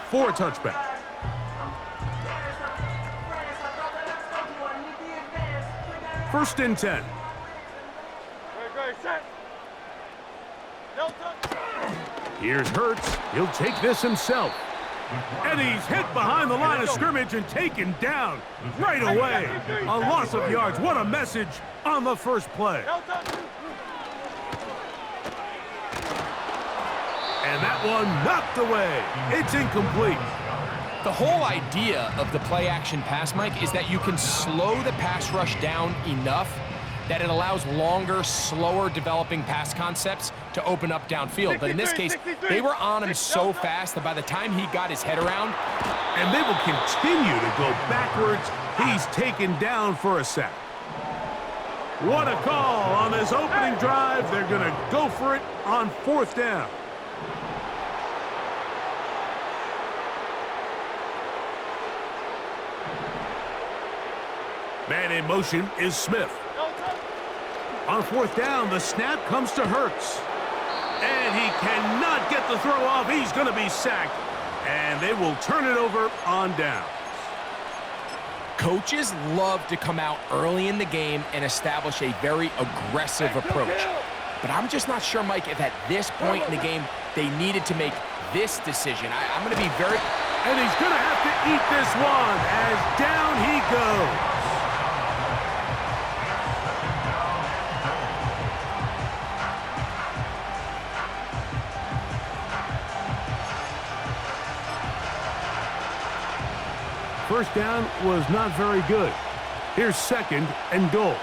for a touchback. First and 10. Here's Hurts. He'll take this himself. And he's hit behind the line of scrimmage and taken down right away. A loss of yards. What a message on the first play. And that one knocked away. It's incomplete. The whole idea of the play-action pass, Mike, is that you can slow the pass rush down enough that it allows longer, slower developing pass concepts to open up downfield. But in this case, they were on him so fast that by the time he got his head around, and they will continue to go backwards, he's taken down for a sack. What a call on this opening drive. They're going to go for it on fourth down. Man in motion is Smith. On fourth down, the snap comes to Hurts. And he cannot get the throw off. He's going to be sacked. And they will turn it over on downs. Coaches love to come out early in the game and establish a very aggressive approach. But I'm just not sure, Mike, if at this point in the game they needed to make this decision. I'm going to be very... And he's going to have to eat this one as down he goes. First down was not very good. Here's second and goal.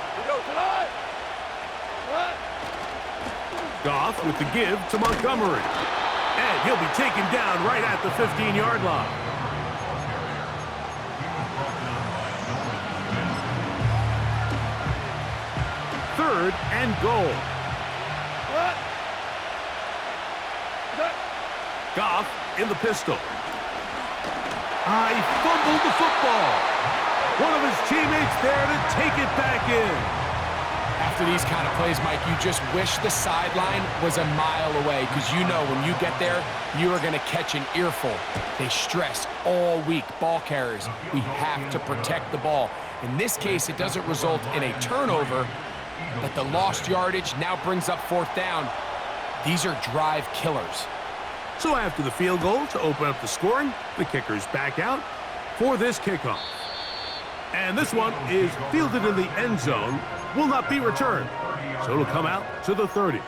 Goff with the give to Montgomery. And he'll be taken down right at the 15-yard line. Third and goal. Goff in the pistol. He fumbled the football. One of his teammates there to take it back in. After these kind of plays, Mike, you just wish the sideline was a mile away, because you know when you get there, you are going to catch an earful. They stress all week, ball carriers. We have to protect the ball. In this case, it doesn't result in a turnover, but the lost yardage now brings up fourth down. These are drive killers. So after the field goal to open up the scoring, the kicker's back out for this kickoff. And this one is fielded in the end zone, will not be returned. So it'll come out to the 30.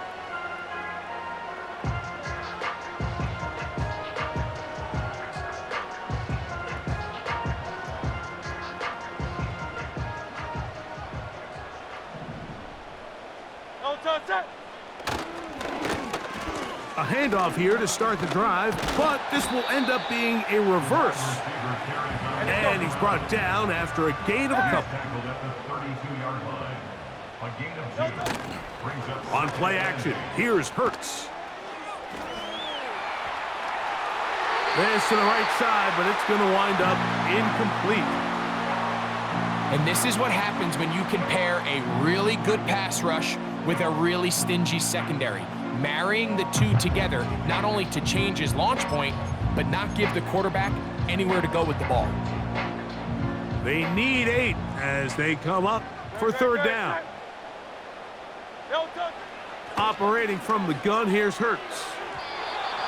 A handoff here to start the drive, but this will end up being a reverse. And he's brought down after a gain of a couple. On play action, here's Hurts. This to the right side, but it's going to wind up incomplete. And this is what happens when you can pair a really good pass rush with a really stingy secondary. Marrying the two together, not only to change his launch point, but not give the quarterback anywhere to go with the ball. They need 8 as they come up for third down. Operating from the gun, here's Hurts.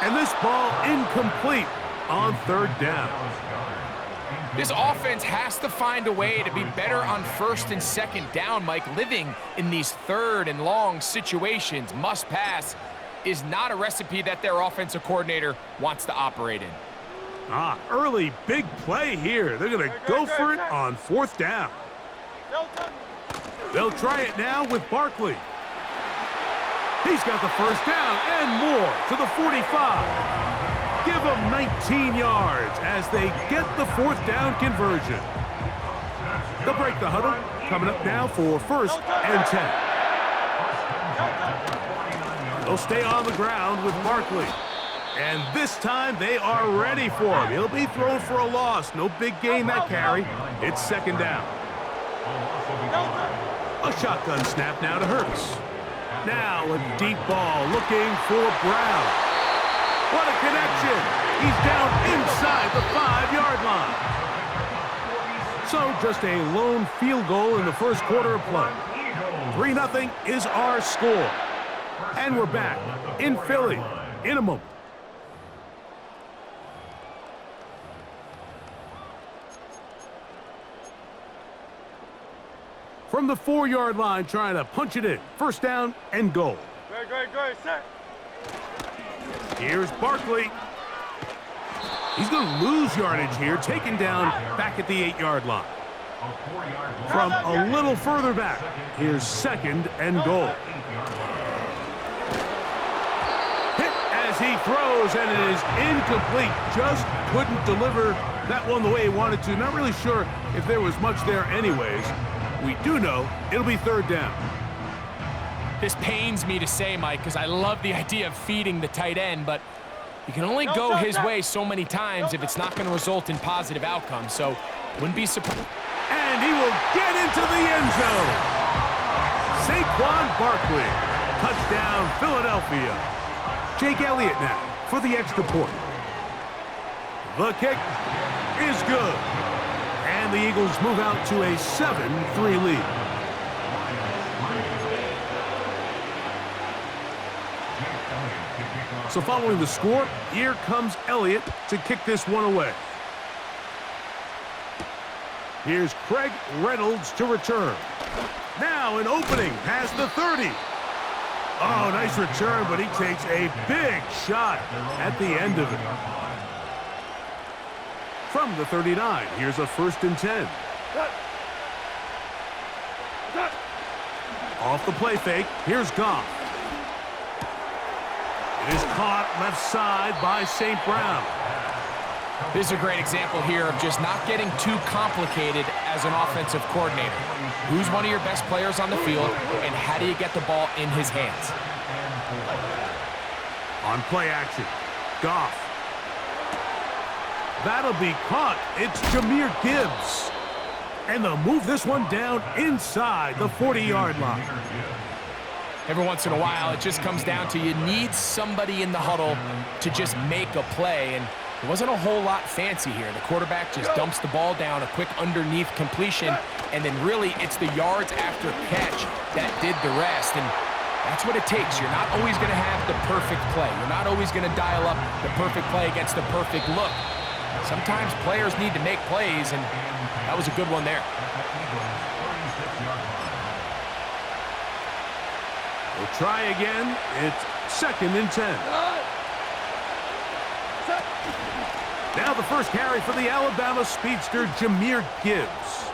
And this ball incomplete on third down. This offense has to find a way to be better on first and second down, Mike. Living in these third and long situations, must pass, is not a recipe that their offensive coordinator wants to operate in. Early big play here. They're going to go for it on fourth down. They'll try it now with Barkley. He's got the first down and more to the 45. Give them 19 yards as they get the fourth down conversion. They'll break the huddle. Coming up now for first and 10. They'll stay on the ground with Barkley. And this time they are ready for him. He'll be thrown for a loss. No big gain that carry. It's second down. A shotgun snap now to Hurts. Now a deep ball looking for Brown. What a connection. He's down inside So just a lone field goal in the first quarter of play. 3-0 is our score. And we're back in Philly in a moment. From the 4-yard line, trying to punch it in. First down and goal. Go, set. Here's Barkley. He's going to lose yardage here, taken down back at the 8-yard line. From a little further back, here's second and goal. Hit as he throws, and it is incomplete. Just couldn't deliver that one the way he wanted to. Not really sure if there was much there anyways. We do know it'll be third down. This pains me to say, Mike, because I love the idea of feeding the tight end, but you can only go his way so many times if it's not going to result in positive outcomes. So wouldn't be surprised. And he will get into the end zone. Saquon Barkley. Touchdown, Philadelphia. Jake Elliott now for the extra point. The kick is good. And the Eagles move out to a 7-3 lead. So following the score, here comes Elliott to kick this one away. Here's Craig Reynolds to return. Now an opening past the 30. Oh, nice return, but he takes a big shot at the end of it. From the 39, here's a 1st and 10. Off the play fake, here's Goff. It is caught left side by St. Brown. This is a great example here of just not getting too complicated as an offensive coordinator. Who's one of your best players on the field, and how do you get the ball in his hands? On play action, Goff. That'll be caught. It's Jahmyr Gibbs. And they'll move this one down inside the 40-yard line. Every once in a while, it just comes down to you need somebody in the huddle to just make a play, and it wasn't a whole lot fancy here. The quarterback just dumps the ball down, a quick underneath completion, and then really it's the yards after catch that did the rest, and that's what it takes. You're not always going to have the perfect play. You're not always going to dial up the perfect play against the perfect look. Sometimes players need to make plays, and that was a good one there. We'll try again. It's 2nd and 10. Now the first carry for the Alabama speedster, Jahmyr Gibbs.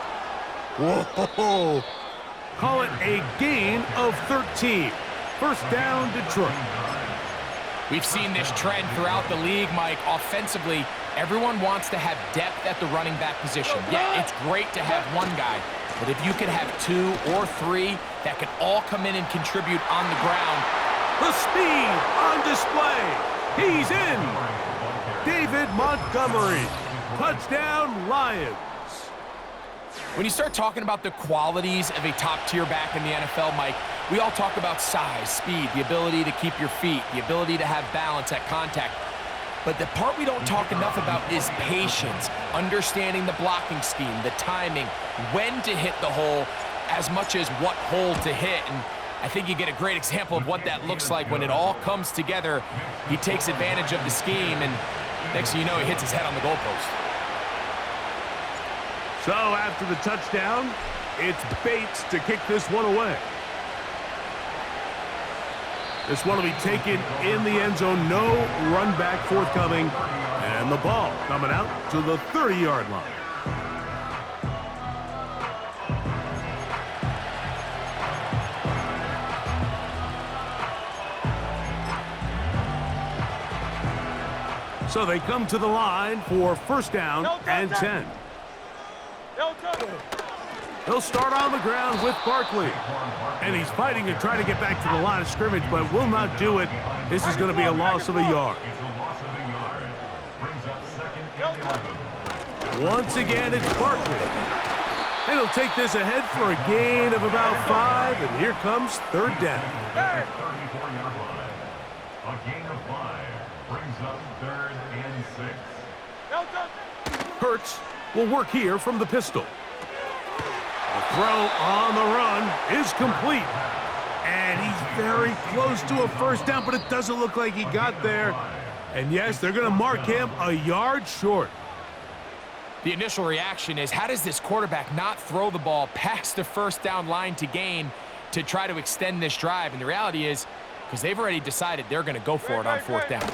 Whoa! Call it a gain of 13. First down, Detroit. We've seen this trend throughout the league, Mike. Offensively, everyone wants to have depth at the running back position. Yeah, it's great to have one guy, but if you can have 2 or 3 that can all come in and contribute on the ground. The speed on display. He's in. David Montgomery. Touchdown, Lions. When you start talking about the qualities of a top-tier back in the NFL, Mike, we all talk about size, speed, the ability to keep your feet, the ability to have balance at contact. But the part we don't talk enough about is patience, understanding the blocking scheme, the timing, when to hit the hole, as much as what hole to hit. And I think you get a great example of what that looks like when it all comes together. He takes advantage of the scheme, and next thing you know, he hits his head on the goalpost. So after the touchdown, it's Bates to kick this one away. This one will be taken in the end zone. No run back forthcoming. And the ball coming out to the 30-yard line. So they come to the line for first down and 10. He'll start on the ground with Barkley. And he's fighting to try to get back to the line of scrimmage, but will not do it. This is going to be a loss of a yard. Once again, it's Barkley. And he'll take this ahead for a gain of about 5, and here comes third down. A gain of 5 brings up 3rd and 6. Hurts will work here from the pistol. throw on the run is complete. And he's very close to a first down, but it doesn't look like he got there. And yes, they're going to mark him a yard short. The initial reaction is, how does this quarterback not throw the ball past the first down line to gain to try to extend this drive? And the reality is, because they've already decided they're going to go for it on fourth down.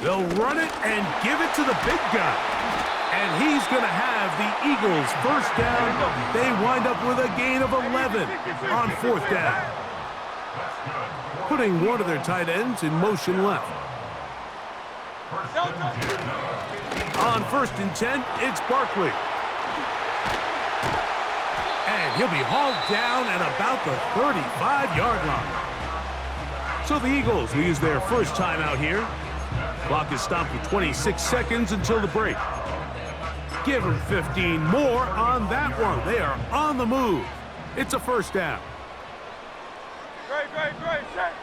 They'll run it and give it to the big guy. And he's going to have the Eagles first down. They wind up with a gain of 11 on fourth down. Putting one of their tight ends in motion left. On 1st and 10, it's Barkley. And he'll be hauled down at about the 35-yard line. So the Eagles will use their first timeout here. Clock is stopped with 26 seconds until the break. Give them 15 more on that one. They are on the move. It's a first down. Great, set.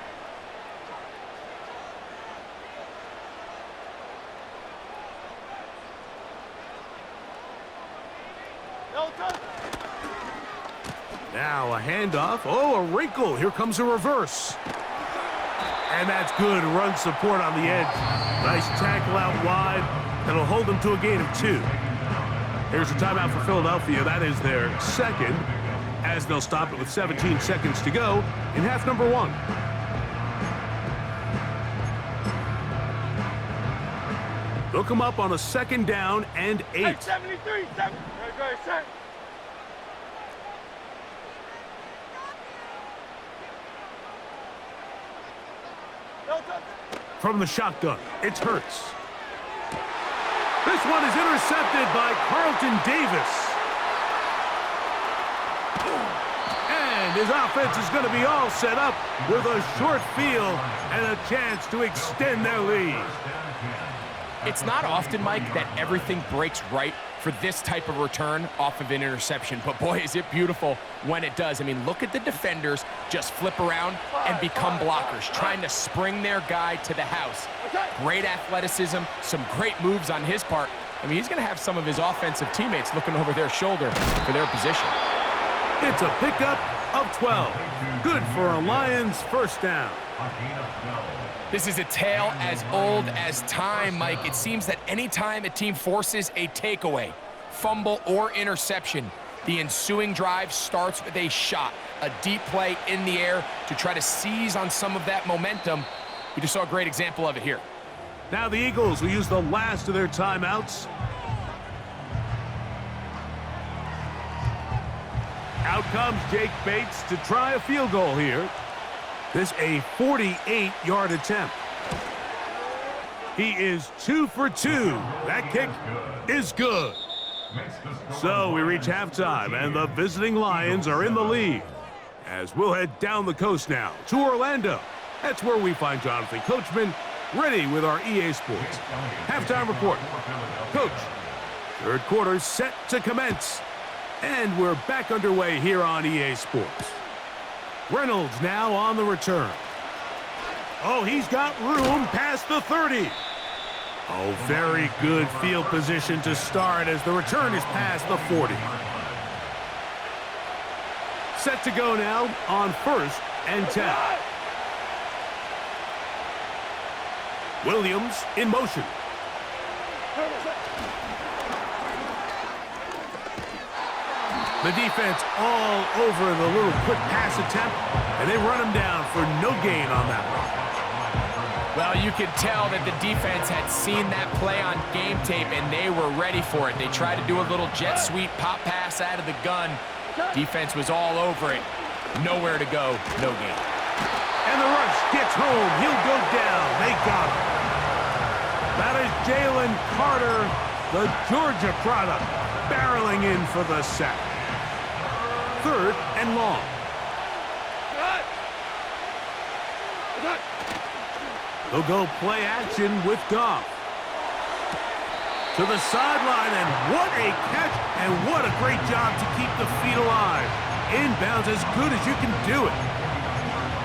Now a handoff. Oh, a wrinkle. Here comes a reverse. And that's good run support on the edge. Nice tackle out wide. That'll hold them to a gain of 2. Here's a timeout for Philadelphia. That is their second, as they'll stop it with 17 seconds to go in half number 1. They'll come up on a 2nd down and 8. Hey, 73, 7. Great, set. From the shotgun, it's Hurts. This one is intercepted by Carlton Davis. And his offense is going to be all set up with a short field and a chance to extend their lead. It's not often, Mike, that everything breaks right for this type of return off of an interception. But boy, is it beautiful when it does. I mean, look at the defenders just flip around and become blockers, trying to spring their guy to the house. Great athleticism, some great moves on his part. I mean, he's going to have some of his offensive teammates looking over their shoulder for their position. It's a pickup of 12. Good for a Lions first down. This is a tale as old as time, Mike. It seems that anytime a team forces a takeaway, fumble, or interception, the ensuing drive starts with a shot, a deep play in the air to try to seize on some of that momentum. We just saw a great example of it here. Now the Eagles will use the last of their timeouts. Out comes Jake Bates to try a field goal here. This a 48-yard attempt. He is 2 for 2. That kick is good. So we reach halftime, and the visiting Lions are in the lead. As we'll head down the coast now to Orlando. That's where we find Jonathan Coachman, ready with our EA Sports halftime report. Coach, third quarter set to commence. And we're back underway here on EA Sports. Reynolds now on the return. Oh, he's got room past the 30. Oh, very good field position to start as the return is past the 40. Set to go now on 1st and 10. Williams in motion. The defense all over the little quick pass attempt, and they run him down for no gain on that one. Well, you could tell that the defense had seen that play on game tape, and they were ready for it. They tried to do a little jet sweep pop pass out of the gun. Defense was all over it. Nowhere to go, no gain. And the rush gets home. He'll go down. They got him. That is Jalen Carter, the Georgia product, barreling in for the sack. 3rd and long. They'll go play action with Goff. To the sideline, and what a catch, and what a great job to keep the feet alive. Inbounds as good as you can do it.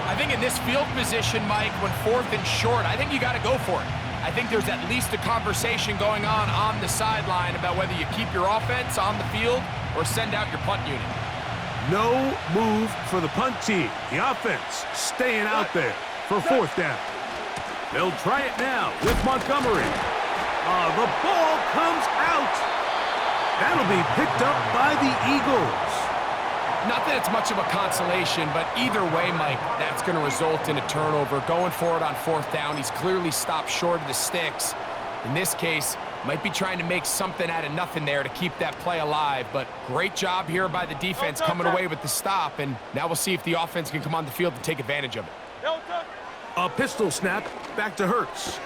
I think in this field position, Mike, when 4th and short, I think you got to go for it. I think there's at least a conversation going on the sideline about whether you keep your offense on the field or send out your punt unit. No move for the punt team. The offense staying out there for fourth down. They'll try it now with Montgomery. The ball comes out. That'll be picked up by the Eagles. Not that it's much of a consolation, but either way, Mike, that's going to result in a turnover. Going for it on fourth down, he's clearly stopped short of the sticks. In this case, might be trying to make something out of nothing there to keep that play alive, but great job here by the defense coming away with the stop, and now we'll see if the offense can come on the field and take advantage of it. A pistol snap back to Hurts.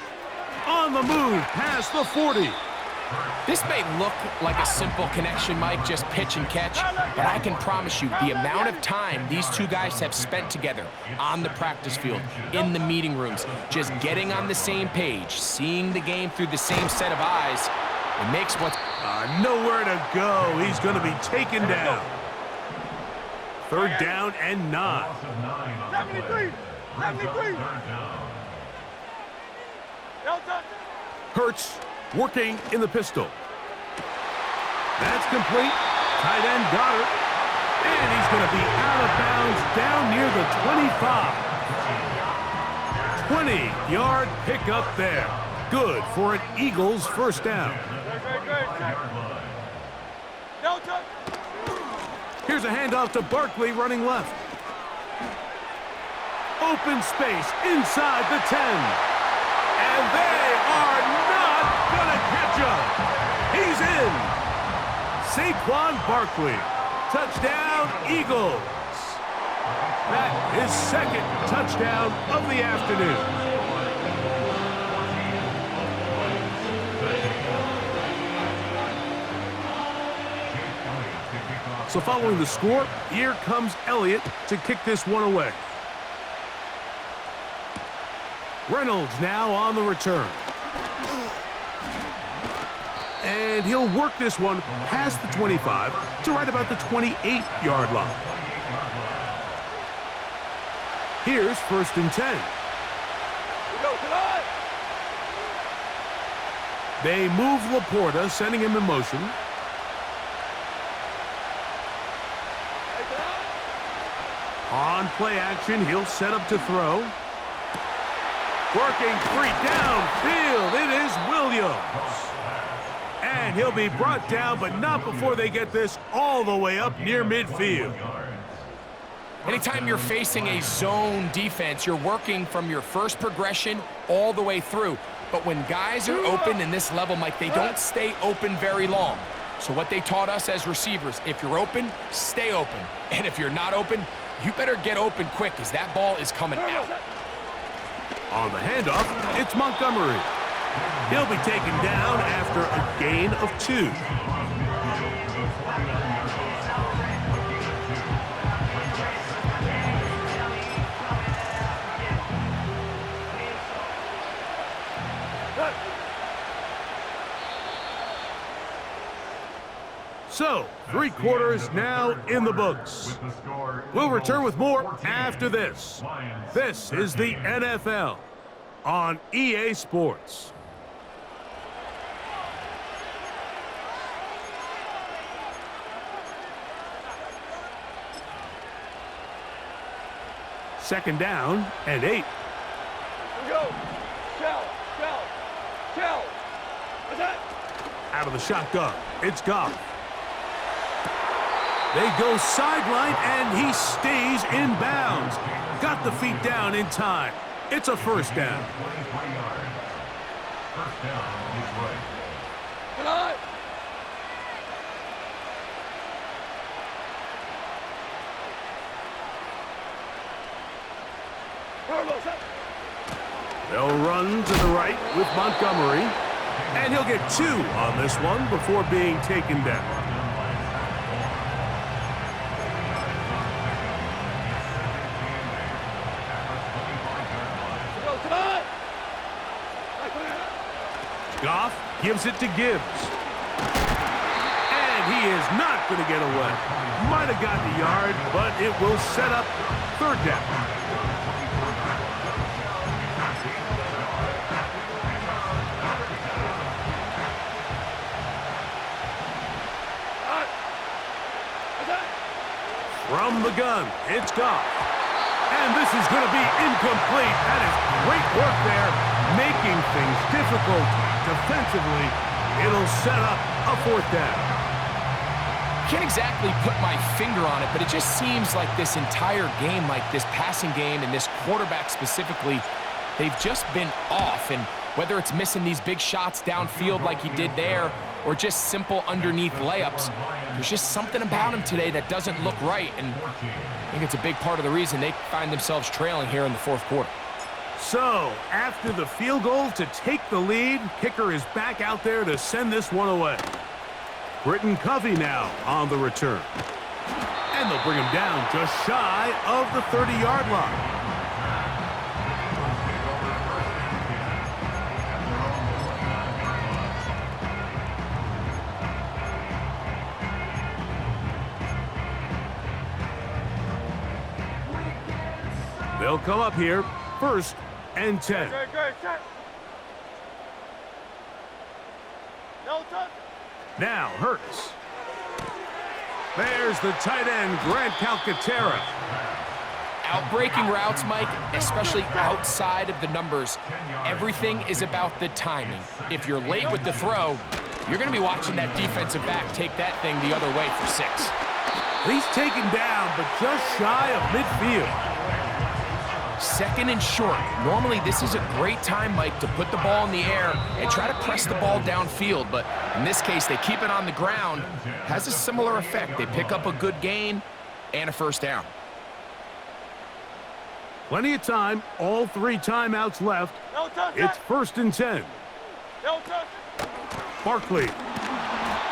On the move, past the 40. This may look like a simple connection, Mike, just pitch and catch, but I can promise you the amount of time these two guys have spent together on the practice field, in the meeting rooms, just getting on the same page, seeing the game through the same set of eyes, it makes what's... Nowhere to go. He's going to be taken down. Third down and 9. 73! 73! Hurts working in the pistol. That's complete. Tight end got it. And he's going to be out of bounds down near the 25. 20-yard pickup there. Good for an Eagles first down. Here's a handoff to Barkley running left. Open space inside the 10. And they are not going to catch him. He's in. Saquon Barkley. Touchdown, Eagles. That is second touchdown of the afternoon. So following the score, here comes Elliott to kick this one away. Reynolds now on the return. And he'll work this one past the 25 to right about the 28-yard line. Here's first and 10. They move Laporta, sending him in motion. On play action, he'll set up to throw. Working free downfield, it is Williams. And he'll be brought down, but not before they get this all the way up near midfield. Anytime you're facing a zone defense, you're working from your first progression all the way through. But when guys are open in this level, Mike, they don't stay open very long. So what they taught us as receivers, if you're open, stay open. And if you're not open, you better get open quick, because that ball is coming out. On the handoff, it's Montgomery. He'll be taken down after a gain of 2. So, 3 quarters now in the books. We'll return with more after this. This is the NFL on EA Sports. Second down and 8. Go! Shell! Out of the shotgun, it's Goff. They go sideline, and he stays in bounds. Got the feet down in time. It's a first down. They'll run to the right with Montgomery. And he'll get 2 on this one before being taken down. Goff gives it to Gibbs. And he is not going to get away. Might have gotten a yard, but it will set up third down. From the gun, it's Goff. And this is going to be incomplete. That is great work there, making things difficult defensively. It'll set up a fourth down. Can't exactly put my finger on it, but it just seems like this entire game, like this passing game and this quarterback specifically, they've just been off. And whether it's missing these big shots downfield like he did there or just simple underneath layups, there's just something about him today that doesn't look right. And I think it's a big part of the reason they find themselves trailing here in the fourth quarter. So, after the field goal to take the lead, kicker is back out there to send this one away. Britton Covey now on the return. And they'll bring him down just shy of the 30-yard line. They'll come up here, 1st and 10. Good, set. No touch. Now, Hurts. There's the tight end, Grant Calcaterra. Out-breaking routes, Mike, especially outside of the numbers, everything is about the timing. If you're late with the throw, you're going to be watching that defensive back take that thing the other way for 6. He's taken down, but just shy of midfield. 2nd and short. Normally, this is a great time, Mike, to put the ball in the air and try to press the ball downfield. But in this case, they keep it on the ground. Has a similar effect. They pick up a good gain and a 1st down. Plenty of time. All 3 timeouts left. No touch. It's 1st and 10. No touch. Barkley.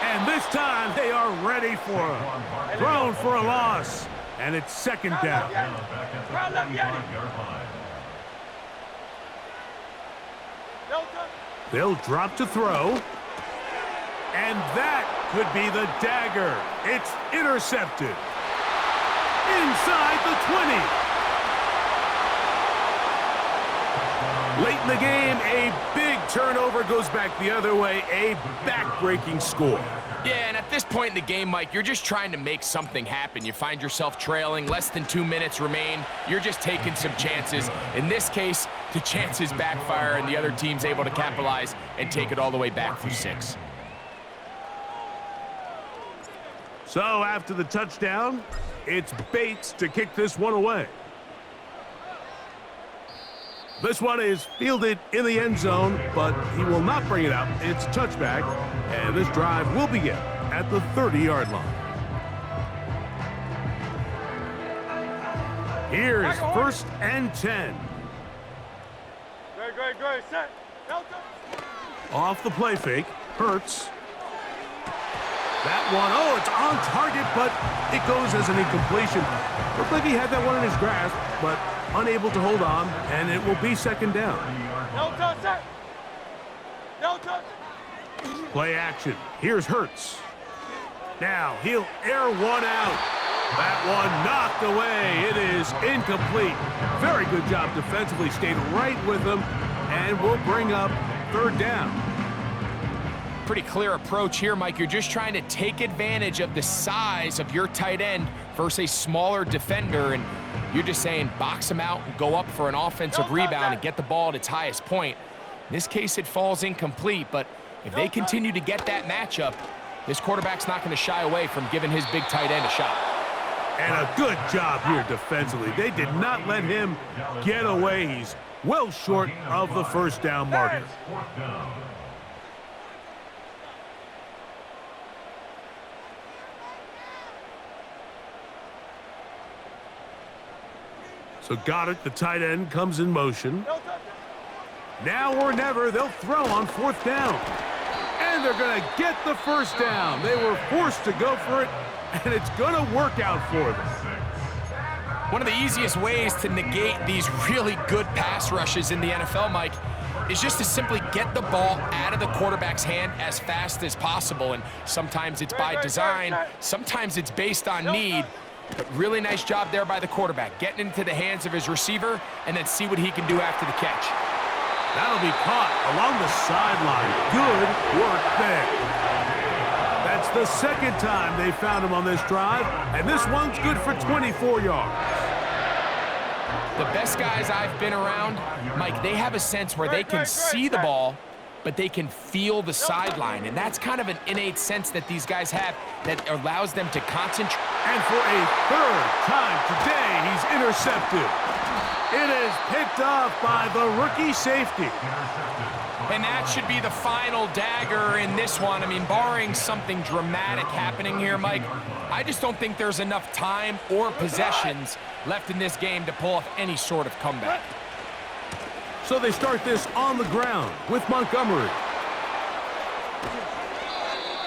And this time, they are ready for him. Thrown for a loss. And it's 2nd down. Round up, Yanni. No touch. They'll drop to throw. And that could be the dagger. It's intercepted. Inside the 20. Late in the game, a big turnover goes back the other way. A back-breaking score. Yeah, and at this point in the game, Mike, you're just trying to make something happen. You find yourself trailing, less than 2 minutes remain. You're just taking some chances. In this case, the chances backfire, and the other team's able to capitalize and take it all the way back for 6. So after the touchdown, it's Bates to kick this one away. This one is fielded in the end zone, but he will not bring it out. It's touchback, and this drive will begin at the 30-yard line. Here's 1st and 10. Good, set. No touch. Off the play fake, Hurts. That one, oh, it's on target, but it goes as an incompletion. Looked like he had that one in his grasp, but unable to hold on, and it will be 2nd down. No touch, set. No touch. Play action. Here's Hurts. Now he'll air one out. That one knocked away. It is incomplete. Very good job defensively. Stayed right with him, and will bring up 3rd down. Pretty clear approach here, Mike. You're just trying to take advantage of the size of your tight end versus a smaller defender, and you're just saying box him out and go up for an offensive rebound and get the ball at its highest point. In this case, it falls incomplete, but if they continue to get that matchup, this quarterback's not going to shy away from giving his big tight end a shot. And a good job here defensively. They did not let him get away. He's well short of the 1st down marker. So Goddard, the tight end, comes in motion. Now or never, they'll throw on 4th down. And they're going to get the 1st down. They were forced to go for it, and it's going to work out for them. One of the easiest ways to negate these really good pass rushes in the NFL, Mike, is just to simply get the ball out of the quarterback's hand as fast as possible. And sometimes it's by design, sometimes it's based on need. But really nice job there by the quarterback, getting into the hands of his receiver and then see what he can do after the catch. That'll be caught along the sideline. Good work there. That's It's the second time they found him on this drive, and this one's good for 24 yards. The best guys I've been around, Mike, they have a sense where they can see the ball, but they can feel the sideline. And that's kind of an innate sense that these guys have that allows them to concentrate. And for a third time today, he's intercepted. It is picked off by the rookie safety. And that should be the final dagger in this one. I mean, barring something dramatic happening here, Mike, I just don't think there's enough time or possessions left in this game to pull off any sort of comeback. So they start this on the ground with Montgomery.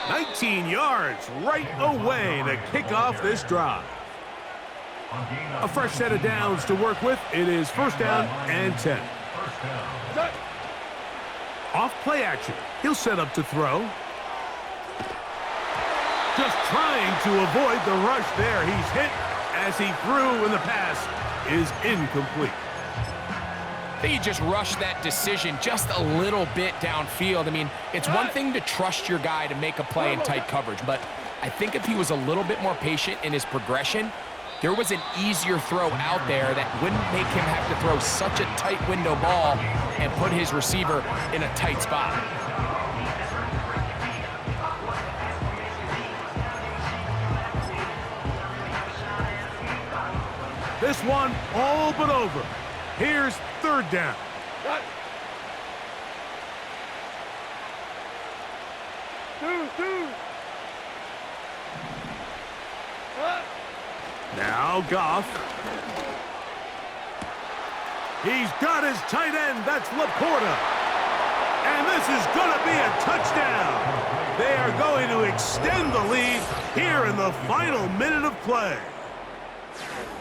19 yards right away to kick off this drive. A fresh set of downs to work with. It is first down and 10. Off play action. He'll set up to throw. Just trying to avoid the rush there. He's hit as he threw, and the pass is incomplete. I think he just rushed that decision just a little bit downfield. I mean, it's one thing to trust your guy to make a play in tight coverage, but I think if he was a little bit more patient in his progression, there was an easier throw out there that wouldn't make him have to throw such a tight window ball and put his receiver in a tight spot. This one all but over. Here's third down. Now Goff. He's got his tight end. That's Laporta. And this is going to be a touchdown. They are going to extend the lead here in the final minute of play.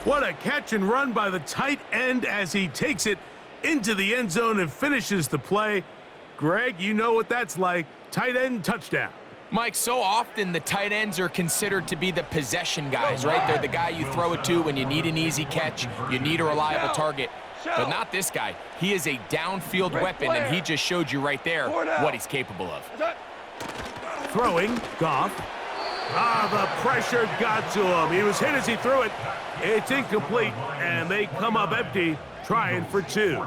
What a catch and run by the tight end as he takes it into the end zone and finishes the play. Greg, you know what that's like. Tight end touchdown. Mike, so often the tight ends are considered to be the possession guys, right? They're the guy you throw it to when you need an easy catch, you need a reliable target. But not this guy. He is a downfield weapon, and he just showed you right there what he's capable of. Throwing, Goff. The pressure got to him. He was hit as he threw it. It's incomplete, and they come up empty, trying for two.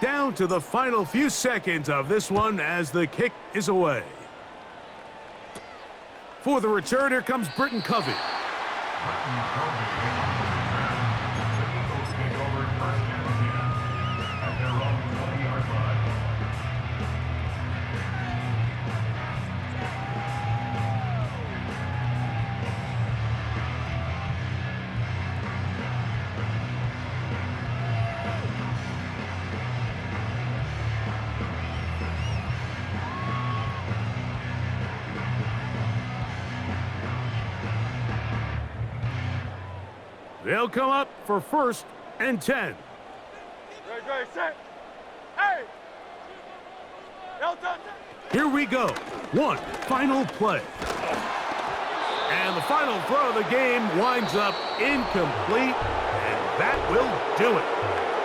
Down to the final few seconds of this one as the kick is away. For the return, here comes Britton Covey. They'll come up for first and 10. Ready, set. Hey! Here we go. One final play. And the final throw of the game winds up incomplete, and that will do it.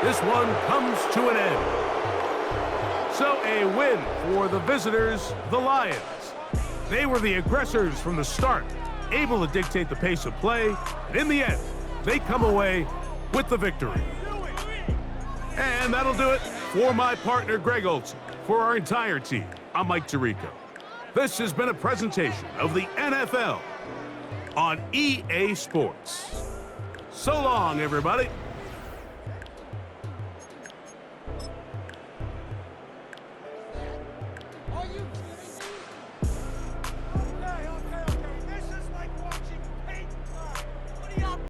This one comes to an end. So a win for the visitors, the Lions. They were the aggressors from the start, able to dictate the pace of play, and in the end, they come away with the victory. And that'll do it for my partner, Greg Olson. For our entire team, I'm Mike Tirico. This has been a presentation of the NFL on EA Sports. So long, everybody.